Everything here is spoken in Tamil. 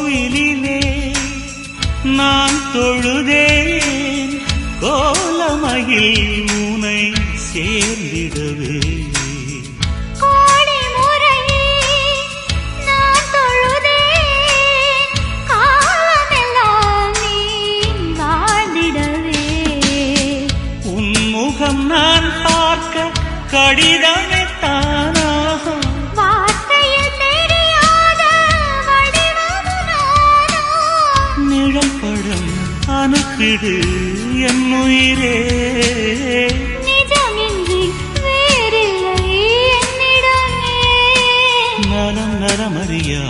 கோவிலிலே நான் தொழுதேன் கோலமயில் உனை சேர்ந்திடவே நான் பார்க்க கடிதமே தானாக வார்த்தையில் தெரியாத நிழல் படம் அனுப்பிடு என் உயிரே நிஜமின்றி வேறில்லை என்னிடமே நலம் நலமறியா